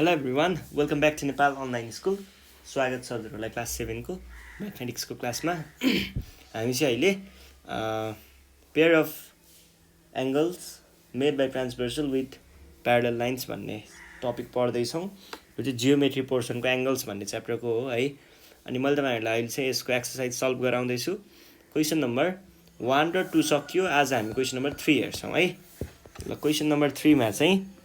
Hello everyone, welcome back to Nepal online school. स्वागत छ हजुरहरूलाई क्लास 7को म्याथमेटिक्सको क्लासमा। हामी चाहिँ अहिले pair of angles made by transversal with parallel lines भन्ने टपिक पढ्दैछौँ। यो चाहिँ जियोमेट्री पोर्सनको एङ्गल्स भन्ने च्याप्टरको हो है। अनि मैले तपाईँहरूलाई अहिले चाहिँ यसको एक्सर्साइज सल्भ गराउँदैछु। क्वेसन नम्बर 1 र 2 सकियो। आज हामी क्वेसन नम्बर 3 हेर्छौँ है। ल, क्वेसन नम्बर 3मा चाहिँ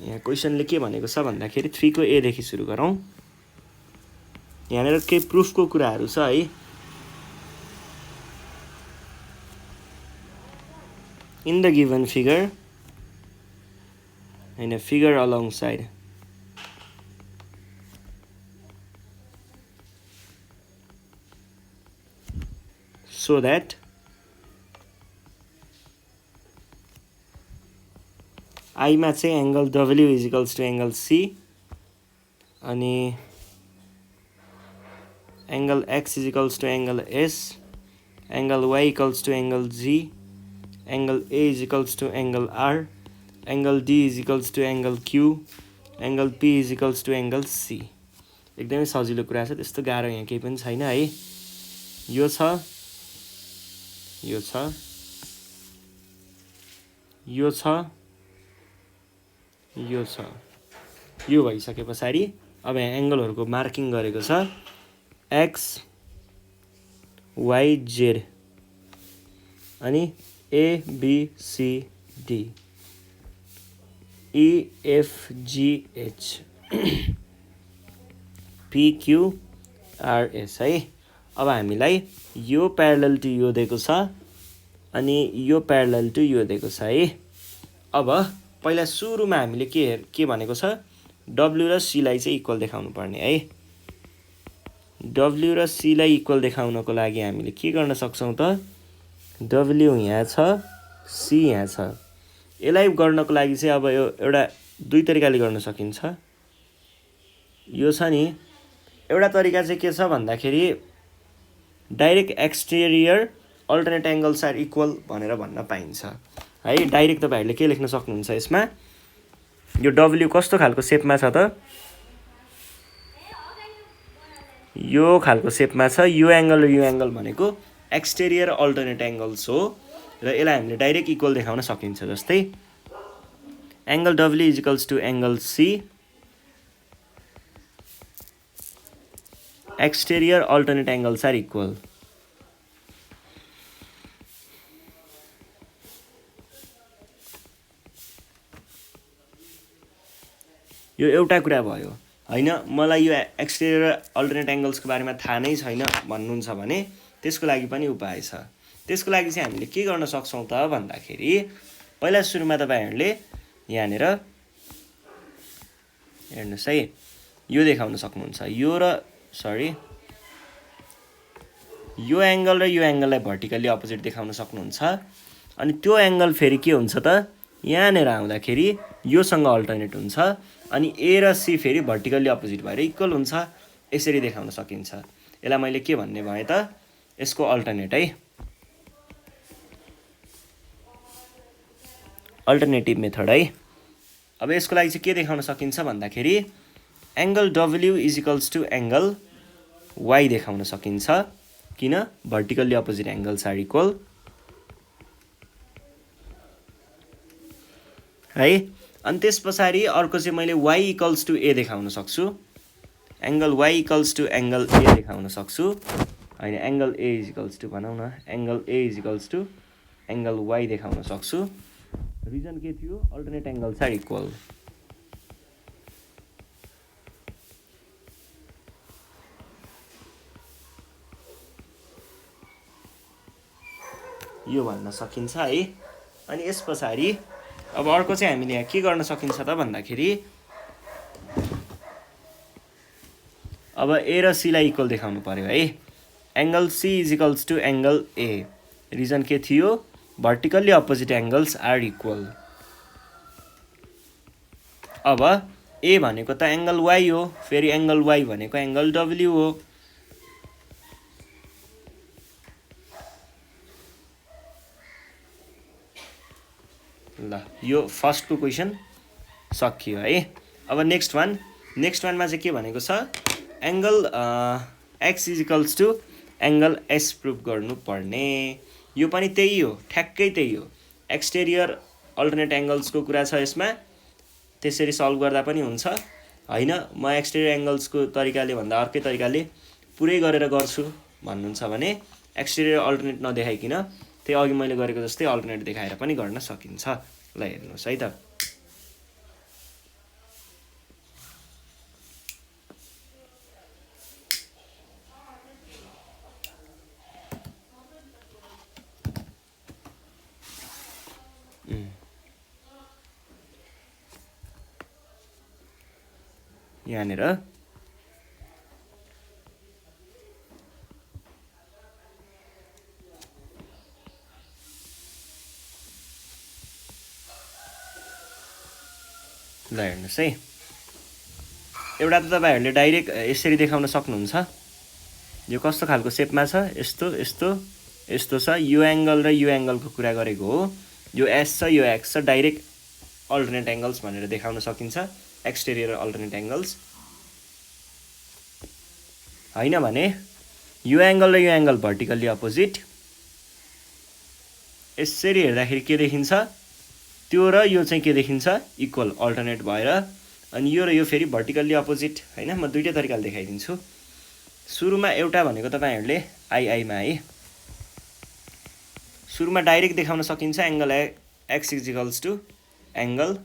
यहाँ क्वेसनले के भनेको छ भन्दाखेरि 3 को ए देखि सुरु गरौँ। यहाँनिर केही प्रुफको कुराहरू छ है। इन द गिभन फिगर, हैन, figure along side so that I मा चाहिँ angle W is equals to angle C अनि angle X is equals to angle S, angle Y equals to angle G, angle A is equals to angle R, angle D is equals to angle Q, angle P is equals to angle C। एकदमै सजिलो कुरा छ, त्यस्तो गाह्रो यहाँ केही पनि छैन है। यो छ, यो छ, यो छ, यो छ। यो भइसके पछाडि अब यहाँ एङ्गलहरूको मार्किङ गरेको छ एक्स वाई जेड अनि ABCD EFGH PQRS है। अब हामीलाई यो प्यारलल टु यो दिएको छ अनि यो प्यारलल टु यो दिएको छ है। अब पहिला सुरुमा हामीले के भनेको छ, W र C लाई चाहिँ इक्वल देखाउनु पर्ने है। W र C लाई इक्वल देखाउनको लागि हामीले के गर्न सक्छौँ त, W यहाँ छ, C यहाँ छ। यसलाई गर्नको लागि चाहिँ अब यो एउटा दुई तरिकाले गर्न सकिन्छ। यो छ नि, एउटा तरिका चाहिँ के छ भन्दाखेरि direct exterior alternate angles are equal भनेर भन्न पाइन्छ है। डाइरेक्ट तपाईँहरूले के लेख्न सक्नुहुन्छ यसमा, यो W कस्तो खालको सेपमा छ त, यो खालको सेपमा छ। यो एङ्गल र यो एङ्गल भनेको एक्सटेरियर अल्टरनेट एङ्गल्स हो र यसलाई हामीले डाइरेक्ट इक्वल देखाउन सकिन्छ। जस्तै angle W is equals to angle C, exterior alternate angles are equal. यो एउटा कुरा भयो हैन। मलाई यो एक्सटेरियर अल्टरनेट एङ्गल्सको बारेमा थाहा नै छैन भन्नुहुन्छ भने त्यसको लागि पनि उपाय छ। त्यसको लागि चाहिँ हामीले के गर्न सक्छौँ त भन्दाखेरि पहिला सुरुमा तपाईँहरूले यहाँनिर हेर्नुहोस् है, यो देखाउन सक्नुहुन्छ। यो र यो एङ्गल र यो एङ्गललाई भर्टिकल्ली अपोजिट देखाउन सक्नुहुन्छ। अनि त्यो एङ्गल फेरि के हुन्छ त, यहाँनिर आउँदाखेरि योसँग अल्टरनेट हुन्छ अनि A र C फेरि भर्टिकल्ली अपोजिट भएर इक्वल हुन्छ। यसरी देखाउन सकिन्छ। यसलाई मैले के भन्ने भएँ त, यसको अल्टरनेट है, अल्टरनेटिभ मेथड है। अब यसको लागि चाहिँ के देखाउन सकिन्छ भन्दाखेरि angle W is equals to angle Y देखाउन सकिन्छ, किन vertically opposite angles are equal है। अनि त्यस पछाडि अर्को चाहिँ मैले Y इक्वल्स टु A देखाउन सक्छु, angle Y equals to angle A देखाउन सक्छु होइन। Angle A is equals to भनौँ न, angle A is equals to angle Y देखाउन सक्छु। रिजन के थियो, अल्टरनेट एङ्गल्स आर इक्वल। यो भन्न सकिन्छ है। अनि यस पछाडि अब अर्को चाहिँ हामीले यहाँ के गर्न सकिन्छ त भन्दाखेरि अब A र C लाई इक्वल देखाउनु पर्यो है। Angle C is equals to angle A। Reason के थियो, vertically opposite angles are equal. अब A भनेको त एङ्गल Y हो, फेरि एङ्गल Y भनेको एङ्गल W हो। ल, यो फर्स्टको क्वेसन। सकियो है। अब नेक्स्ट वानमा चाहिँ के भनेको छ, angle X is equals to angle S prove गर्नुपर्ने। यो पनि त्यही हो, ठ्याक्कै त्यही हो। एक्सटेरियर अल्टरनेट एङ्गल्सको कुरा छ यसमा, त्यसरी सल्भ गर्दा पनि हुन्छ होइन। म एक्सटेरियर एङ्गल्सको तरिकाले भन्दा अर्कै तरिकाले पुरै गरेर गर्छु भन्नुहुन्छ भने एक्सटेरियर अल्टरनेट नदेखाइकन त्यही अघि मैले गरेको जस्तै अल्टरनेट देखाएर पनि गर्न सकिन्छ। ल हेर्नुहोस् है त, यहाँनिर ल हेर्नुहोस् है, एउटा त तपाईँहरूले डाइरेक्ट यसरी देखाउन सक्नुहुन्छ। यो कस्तो खालको सेपमा छ, यस्तो यस्तो यस्तो छ। यो एङ्गल र यो एङ्गलको कुरा गरेको हो। यो एस छ, यो एक्स छ, डाइरेक्ट अल्टरनेट एङ्गल्स भनेर देखाउन सकिन्छ, एक्सटेरियर अल्टरनेट एङ्गल्स। होइन भने यो एङ्गल र यो एङ्गल भर्टिकल्ली अपोजिट, यसरी हेर्दाखेरि के देखिन्छ, त्यो र यो चाहिँ के देखिन्छ, इक्वल अल्टरनेट भएर। अनि यो र यो फेरि भर्टिकल्ली अपोजिट होइन। म दुईटै तरिकाले देखाइदिन्छु। सुरुमा एउटा भनेको तपाईँहरूले आइआईमा है, सुरुमा डाइरेक्ट देखाउन सकिन्छ angle X is equals to angle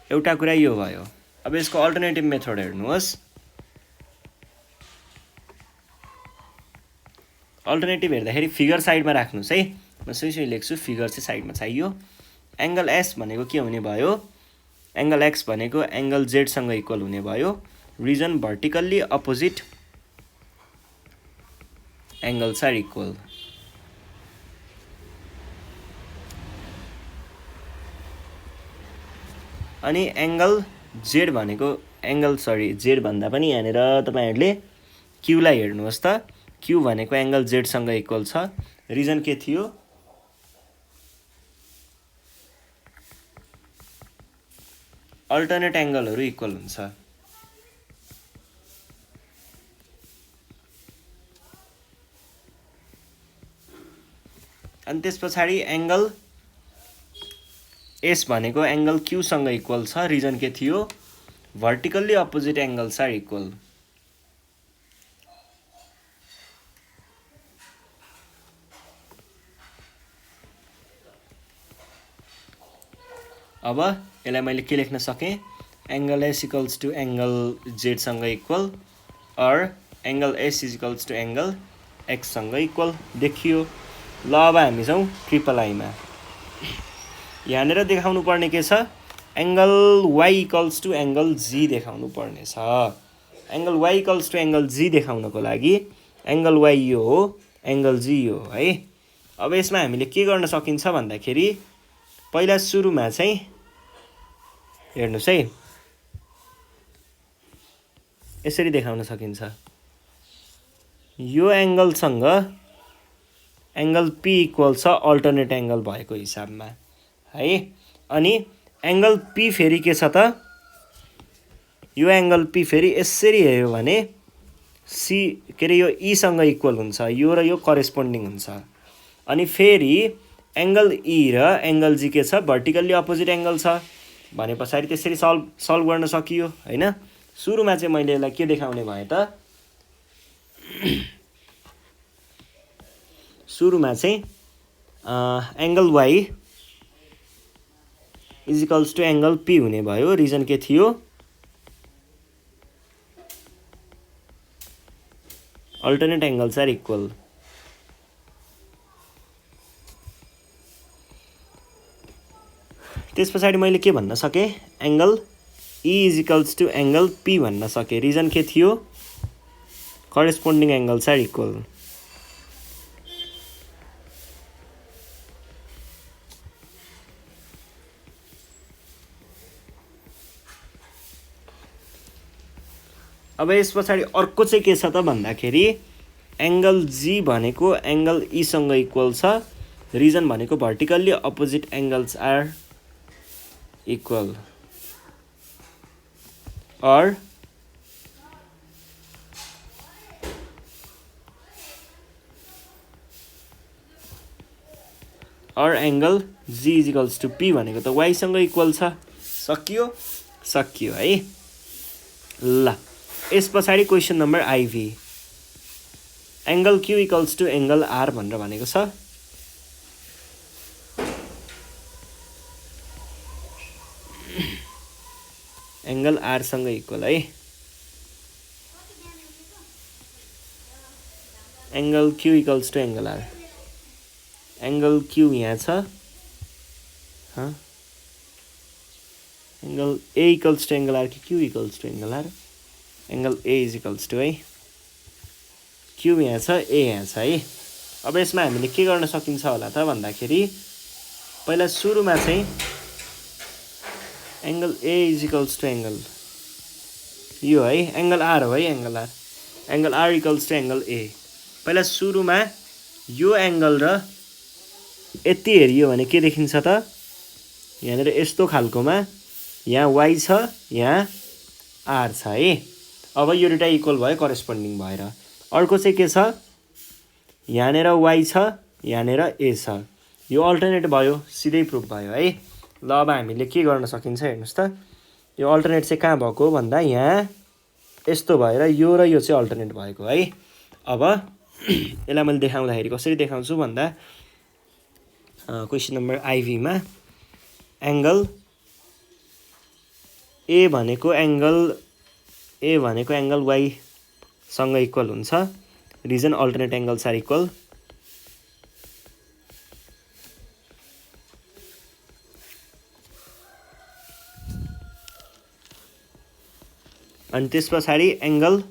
एउटा कुरा यो भयो। अब यसको अल्टरनेटिभ मेथड हेर्नुहोस्। अल्टरनेटिभ हेर्दाखेरि फिगर साइडमा राख्नुहोस् है। म सुई लेख्छु, फिगर चाहिँ साइडमा चाहियो। एङ्गल एस भनेको के हुने भयो, एङ्गल एक्स भनेको एङ्गल जेडसँग इक्वल हुने भयो। Reason vertically opposite angles are equal. अनि एङ्गल जेड भनेको जेड भन्दा पनि यहाँनिर तपाईँहरूले क्यूलाई हेर्नुहोस् त। क्यू भनेको एङ्गल जेडसँग इक्वल छ। रिजन के थियो, अल्टरनेट एङ्गलहरू इक्वल हुन्छ। अनि त्यस पछाडि एङ्गल एस भनेको एङ्गल क्यूसँग इक्वल छ। रिजन के थियो, vertically opposite angles are equal. अब यसलाई मैले के लेख्न सकेँ, angle S equals to angle जेडसँग equal or angle S equals to angle एक्ससँग इक्वल देखियो। ल अब हामी जाउँ ट्रिपल आईमा। यहाँनिर देखाउनु पर्ने के छ, angle Y equals to angle G देखाउनु पर्ने छ। Angle Y equals to angle G देखाउनको लागि एङ्गल वाइ यो हो, एङ्गल जी यो है। अब यसमा हामीले के गर्न सकिन्छ भन्दाखेरि पहिला सुरुमा चाहिँ हेर्नुहोस् है, यसरी देखाउन सकिन्छ। यो एङ्गलसँग एङ्गल पी इक्वल छ अल्टरनेट एङ्गल भएको हिसाबमा है। अनि एङ्गल पी फेरि के छ त, यो एङ्गल पी फेरि यसरी हेऱ्यो भने सी के अरे यो ईसँग इक्वल हुन्छ, यो र यो करेस्पोन्डिङ हुन्छ। अनि फेरि एङ्गल ई र एङ्गल जी के छ, भर्टिकल्ली अपोजिट एङ्गल छ भने पछाडि त्यसरी सल्भ गर्न सकियो होइन। सुरुमा चाहिँ मैले यसलाई के देखाउने भएँ त, सुरुमा चाहिँ angle Y is equals to angle P हुने भयो। रिजन के थियो, अल्टरनेट एङ्गल्स आर इक्वल। त्यस पछाडि मैले के भन्न सकेँ, angle E is equals to angle P भन्न सकेँ। रिजन के थियो, करेस्पोन्डिङ एङ्गल्स आर इक्वल। अब यस पछाडि अर्को चाहिँ के छ त भन्दाखेरि एङ्गल जी भनेको एङ्गल ईसँग इक्वल छ। रिजन भनेको vertically opposite angles are equal or angle G is equals to P भनेको त वाइसँग इक्वल छ। सकियो है। ल यस पछाडि question number IV angle Q equals to angle R भनेर भनेको छ। एङ्गल आरसँग इक्वल है। Angle Q equals to angle R. Angle Q यहाँ छ। Angle A equals to angle R कि Q equals to angle R? Angle A is equals to है Q यहाँ छ, ए यहाँ छ है। अब यसमा हामीले के गर्न सकिन्छ होला त भन्दाखेरि पहिला सुरुमा चाहिँ angle A is equals to angle यो है, एङ्गल आर हो है, angle R equals to angle A. पहिला सुरुमा यो एङ्गल र यति हेरियो भने के देखिन्छ त यहाँनिर यस्तो खालकोमा यहाँ वाइ छ, यहाँ आर छ है। अब यो दुइटा इक्वल भयो करेस्पोन्डिङ भएर। अर्को चाहिँ के छ यहाँनिर वाइ छ, यहाँनिर ए छ, यो अल्टरनेट भयो, सिधै प्रुफ भयो है। ल अब हामीले के गर्न सकिन्छ हेर्नुहोस् त, यो अल्टरनेट चाहिँ कहाँ भएको भन्दा यहाँ यस्तो भएर यो र यो चाहिँ अल्टरनेट भएको है। अब यसलाई मैले देखाउँदाखेरि कसरी देखाउँछु भन्दा क्वेसन नम्बर आइभीमा एङ्गल ए भनेको एङ्गल वाइसँग इक्वल हुन्छ। Reason alternate angles are equal. अनि त्यस पछाडि एङ्गल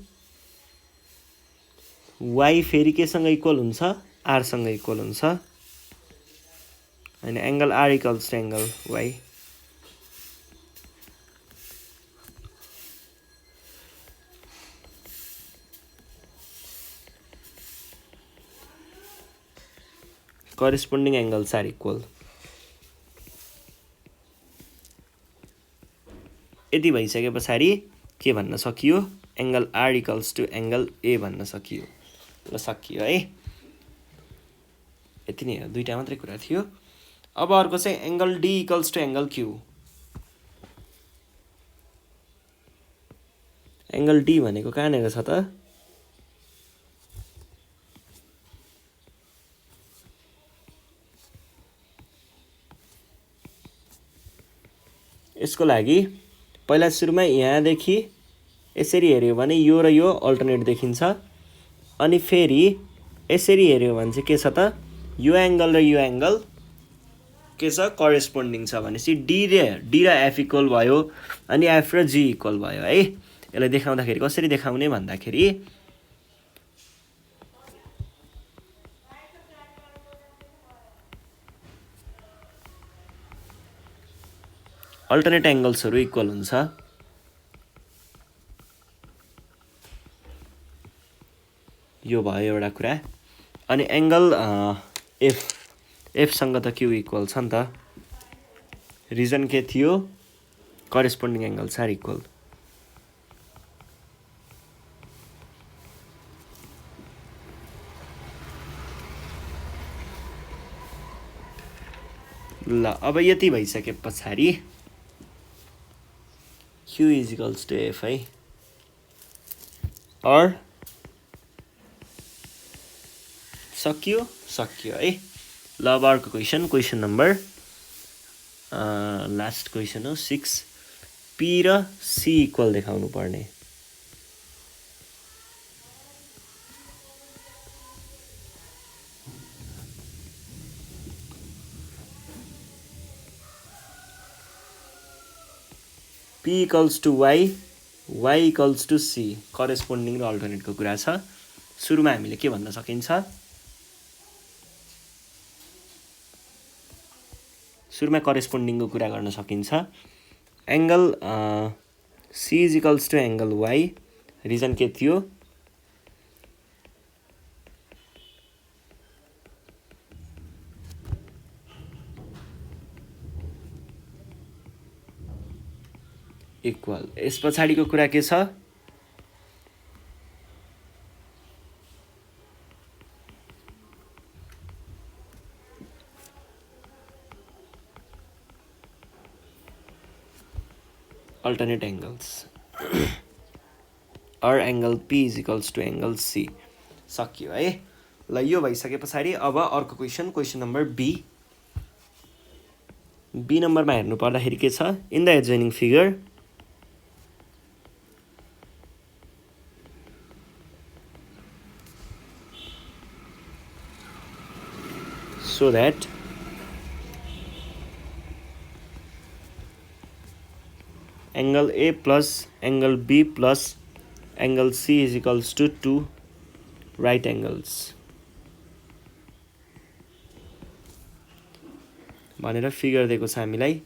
वाइ फेरि केसँग इक्वल हुन्छ? आरसँग इक्वल हुन्छ। अनि angle R equals to angle Y. Corresponding angles are equal. यति भइसके पछाडि के भन्न सकियो? Angle R equals to angle A भन्न सकियो। ल सकियो है। यति नै हो, दुईवटा मात्रै कुरा थियो। अब अर्को चाहिँ angle D equals to angle Q. Angle D भनेको कहाँनिर छ त? यसको लागि पहिला सुरुमा यहाँदेखि यसरी हेऱ्यो भने यो र यो अल्टरनेट देखिन्छ। अनि फेरि यसरी हेऱ्यो भने चाहिँ के छ त यो एङ्गल र यो एङ्गल के छ करेस्पोन्डिङ छ भनेपछि डी र एफ इक्वल भयो अनि एफ र जी इक्वल भयो है। यसलाई देखाउँदाखेरि कसरी देखाउने भन्दाखेरि अल्टरनेट एङ्गल्सहरू इक्वल हुन्छ। यो भयो एउटा कुरा। अनि एङ्गल एफसँग त क्यू इक्वल छ नि त। रिजन के थियो? Corresponding angles are equal. ल अब यति भइसके पछाडि Q is equals to F है। और सकियो है। ल अब अर्को क्वेसन नम्बर लास्ट क्वेसन हो 6। पी र सी इक्वल देखाउनु पर्ने। P equals to Y, Y equals to C corresponding र अल्टरनेटको कुरा छ। सुरुमा हामीले के भन्न सकिन्छ? सुरुमा करेस्पोन्डिङको कुरा गर्न सकिन्छ। Angle C is equals to angle Y reason के थियो? इक्वल। यस पछाडिको कुरा के छ? alternate angles or angle P is equals to angle C. सक्यो है। ल यो भइसके पछाडि अब अर्को क्वेसन नम्बर बी। बी नम्बरमा हेर्नु पर्दाखेरि के छ? In the adjoining figure so that angle A plus angle B plus angle C is equals to 2 right angles भनेर फिगर दिएको छ हामीलाई।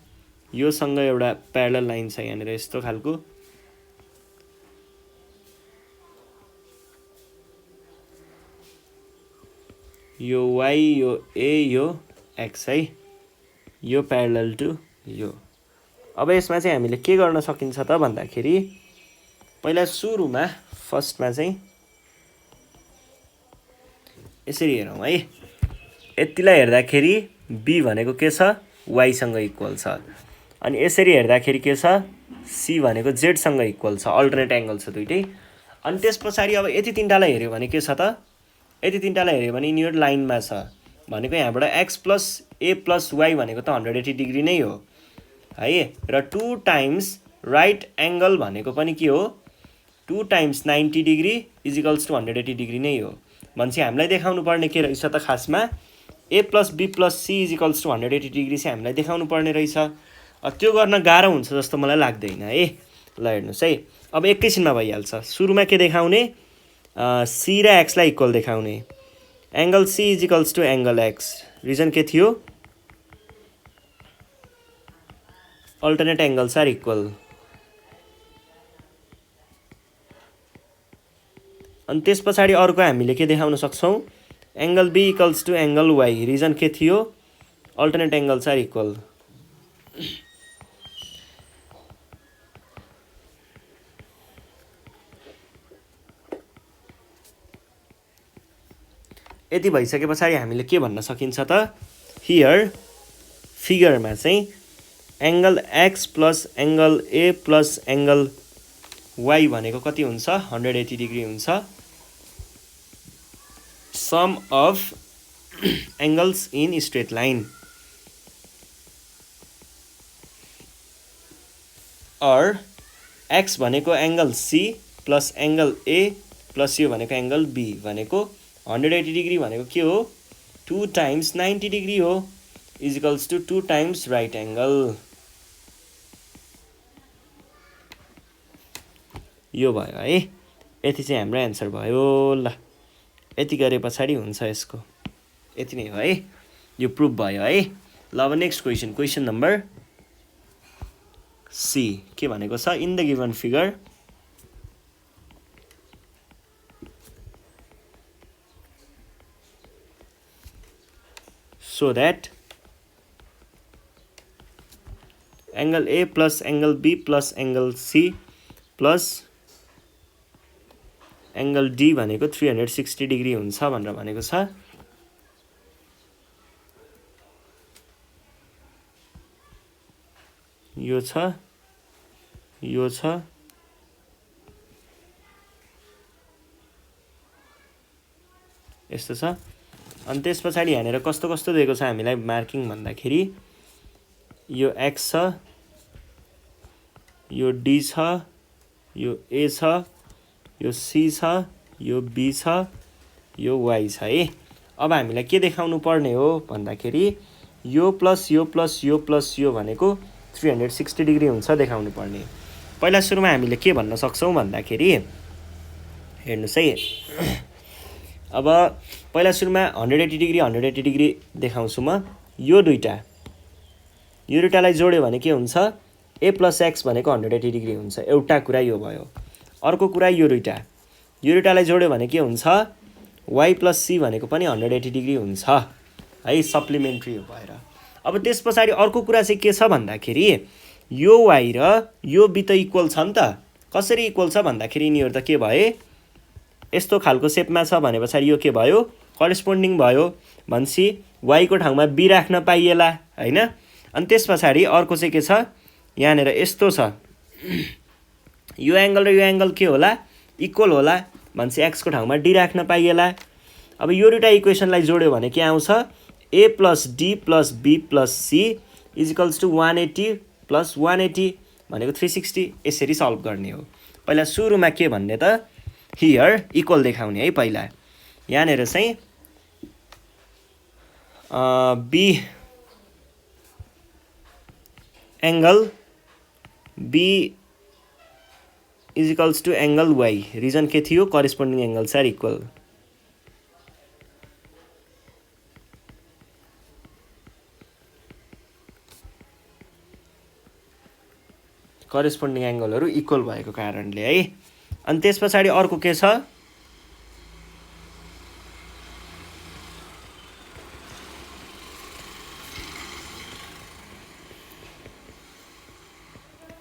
यो सँग एउटा प्यारलल लाइन छ यहाँनिर यस्तो खालको। यो y यो a यो x है। यो प्यारलल टु यो। अब यसमा चाहिँ हामीले के गर्न सकिन्छ त भन्दाखेरि पहिला सुरुमा फर्स्टमा चाहिँ यसरी हेरौँ है। यतिलाई हेर्दाखेरि b भनेको के छ? y सँग इक्वल छ। अनि यसरी हेर्दाखेरि के छ? c भनेको z सँग इक्वल छ। अल्टरनेट एंगल छ दुईटै। अनि त्यसपछि अब यति तीनटालाई हेर्यो भने के छ त? यति तीनटालाई हेर्यो भने यिनीहरु लाइनमा छ। भनेको यहाँबाट x plus a plus y भनेको त 180 डिग्री नै हो है। र 2 टाइम्स राइट एंगल भनेको पनि के हो? 2 times 90 degree is equals to 180 degree नै हो। भनेपछि हामीलाई देखाउनु पर्ने के रहेछ त खासमा? a plus b plus c is equals to 180 degree चाहिँ हामीलाई देखाउनु पर्ने रहेछ। त्यो गर्न गाह्रो हुन्छ जस्तो मलाई लाग्दैन है। ल हेर्नुस् है। अब एकैछिनमा भइहाल्छ। सुरुमा के देखाउने? c र x लाई इक्वल देखाउने। Angle c is equals to angle x। Reason के थियो? Alternate angles are equal. अनि त्यसपछि अर्को हामीले के देखाउन सक्छौं? Angle b equals to angle y। Reason के थियो? Alternate angles are equal. यति भइसके पछाडि हामीले के भन्न सकिन्छ त? हियर फिगरमा चाहिँ angle x plus angle a plus angle y भनेको कति हुन्छ? 180 डिग्री हुन्छ। Sum of angles in straight line और x भनेको angle c plus angle a plus यो भनेको एंगल b भनेको 180 डिग्री भनेको के हो? 2 टाइम्स 90 डिग्री हो is equals to 2 times right angle. यो भयो है। यति चाहिँ हाम्रो आन्सर भयो। ल यति गरे पछाडि हुन्छ यसको। यति नै हो है। यो प्रुफ भयो है। ल अब नेक्स्ट क्वेशन नम्बर सी के भनेको छ? In the given figure so that angle A plus angle B plus angle C plus angle D भनेको 360 डिग्री हुन्छ भनेर भनेको छ। यो छ, यो छ, यस्तो छ। अनि त्यसपछि यहाँनिर कस्तो कस्तो दिएको छ हामीलाई मार्किङ भन्दाखेरि यो x छ, यो d छ, यो a छ, यो c छ, यो b छ, यो y छ है। अब हामीलाई के देखाउनु पर्ने हो भन्दाखेरि यो प्लस यो प्लस यो प्लस यो भनेको 360 डिग्री हुन्छ देखाउनु पर्ने। पहिला सुरुमा हामीले के भन्न सक्छौं भन्दाखेरि हेर्नुस् है। अब पहिला सुरुमा 180 डिग्री देखाउँछु म। यो दुईटालाई जोड्यो भने के हुन्छ? a plus x भनेको 180 डिग्री हुन्छ। एउटा कुरा यो भयो। अर्को कुरा यो दुइटालाई जोड्यो भने के हुन्छ y + c भनेको पनि 180 डिग्री हुन्छ है, सप्लिमेन्ट्री हो भएर। अब त्यस पछाडि अर्को कुरा चाहिँ के छ भन्दाखेरि यो y र यो b त इक्वल छ नि त। कसरी इक्वल छ भन्दाखेरि यिनीहरू त के भए यस्तो खालको सेपमा छ भने पछाडि यो के भयो करेस्पोन्डिङ भयो भनेपछि y को ठाउँमा b राख्न पाइएला हैन। अनि त्यस पछाडि अर्को चाहिँ के छ यहाँनेर यस्तो छ यो एंगल र यो एंगल के होला इक्वल होला भनेपछि x को ठाउँमा d राख्न पाइएला। अब यो दुईटा इक्वेसनलाई जोड्यो भने के आउँछ a + d + b + c = 180 + 180 भनेको 360। यसरी सल्भ गर्ने हो। पहिला सुरुमा के भन्ने त हियर इक्वल देखाउने है। पहिला यहाँनेर चाहिँ b angle b = angle y, reason के थियो corresponding angles are equal. Corresponding एंगलहरु इक्वल भएको कारणले है। अनि त्यस पछाडि अर्को के छ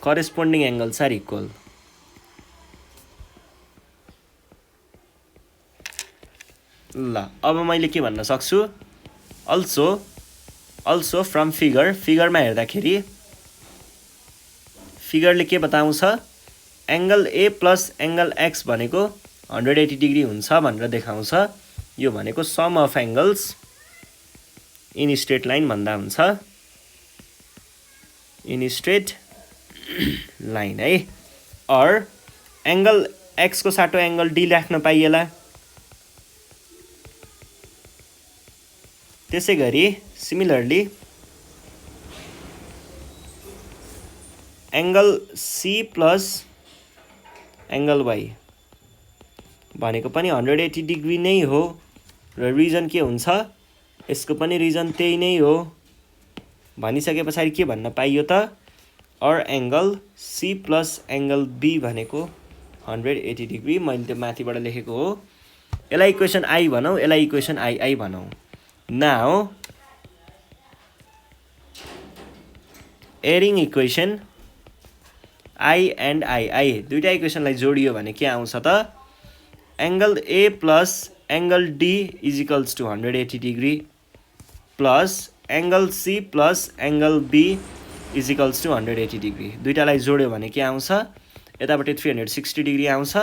करेस्पोन्डिङ एंगल्स आर इक्वल। ल अब मैले के भन्न सक्छु अल्सो फ्रम फिगरमा हेर्दाखेरि फिगरले के बताउँछ एंगल a + एंगल x भनेको 180 डिग्री हुन्छ भनेर देखाउँछ। यो भनेको sum of angles in straight line भन्दा हुन्छ, इन स्ट्रेट लाइन है। और एंगल x को साटो एंगल d राख्न पाइएला। त्यसैगरी similarly angle c + angle y भनेको पनि 180 डिग्री नै हो र रिजन के हुन्छ यसको पनि रिजन त्यही नै हो भनिसके पछाडि के भन्न पाइयो त और एंगल c + एंगल b भनेको 180 डिग्री। मैले त्यो माथिबाट लेखेको हो। यसलाई इक्वेसन I भनौं, यसलाई इक्वेसन II भनौं। Now adding equation I and II दुईटा इक्वेसनलाई जोडियो भने के आउँछ त angle a + angle d = 180 degree plus angle c + angle b = 180 degree. दुईटालाई जोड्यो भने के आउँछ यतापट्टि 360 डिग्री आउँछ।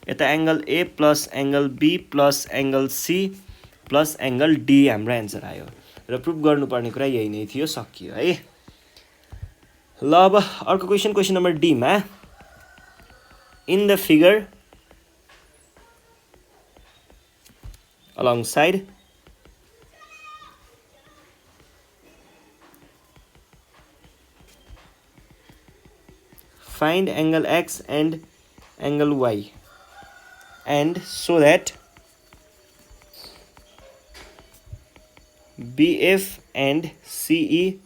यता angle a + angle b + angle c + angle d हाम्रो आन्सर आयो र प्रुफ गर्नुपर्ने कुरा यही नै थियो, सकियो है। ल अब अर्को क्वेसन नम्बर डी मा in the figure alongside find angle x and angle y and so that BF and CE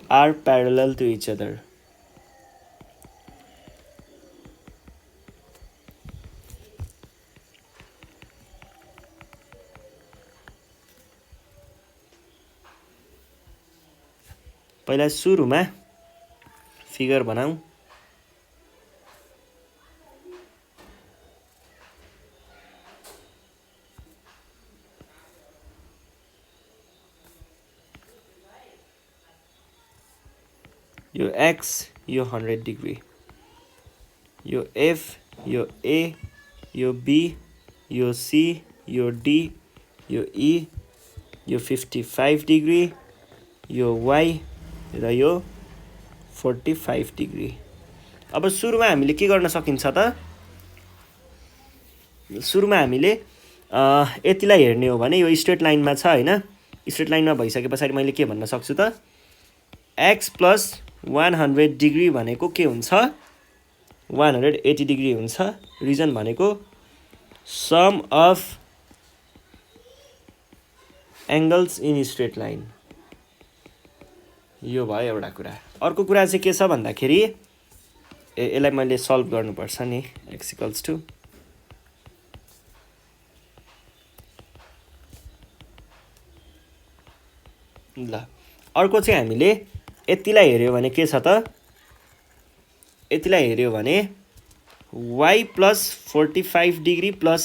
are parallel to each other. पहिला सुरुमा फिगर बनाऊ। यो x यो 100 डिग्री, यो f यो a यो b यो c यो d यो e यो 55 डिग्री यो y र यो 45 डिग्री। अब सुरुमा हामीले के गर्न सकिन्छ त सुरुमा हामीले यतिलाई हेर्ने हो भने यो स्ट्रेट लाइनमा छ हैन। स्ट्रेट लाइनमा भइसके पछाडि मैले के भन्न सक्छु त x + 100 डिग्री भनेको के हुन्छ 180 डिग्री हुन्छ। रिजन भनेको sum of angles in straight line. यो भयो एउटा कुरा। अर्को कुरा चाहिँ के छ भन्दाखेरि यसलाई मैले सल्भ गर्नुपर्छ नि x इक्वल्स टु ल अर्को चाहिँ हामीले यतिलाई हेर्यो भने के छ त यतिलाई हेर्यो भने y plus 45 degree plus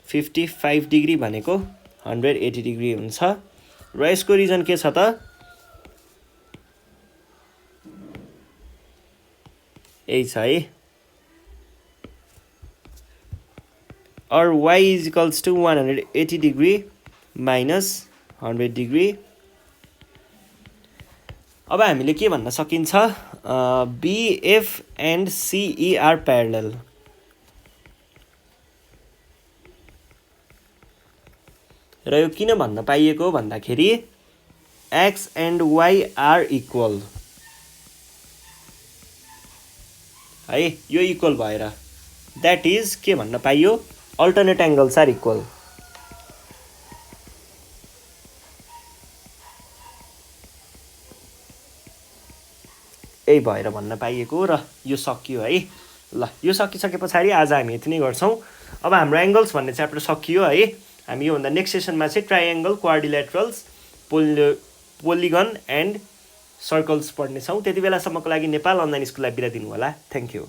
55 degree भनेको 180 डिग्री हुन्छ र यसको रिजन के छ त यही छ है और y is equals to 180 degree minus 100 degree अब हामीले के भन्न सकिन्छ BF and CE are parallel र यो किन भन्न पाइएको भन्दाखेरि x and y are equal है यो इक्वल भएर द्याट इज के भन्न पाइयो अल्टरनेट एंगल्स आर इक्वल यही भएर भन्न पाइएको र यो सकियो है ल यो सकिसके पछाडि आज हामी यति नै गर्छौं अब हाम्रो एंगल्स भन्ने च्याप्टर सकियो है हामी यो भन्दा नेक्स्ट सेसनमा चाहिँ triangle quadrilaterals polygon and circles पढ्ने छौं त्यति बेलासम्मको लागि नेपाल अनलाइन स्कुललाई बिदा दिनु होला थ्यांक यू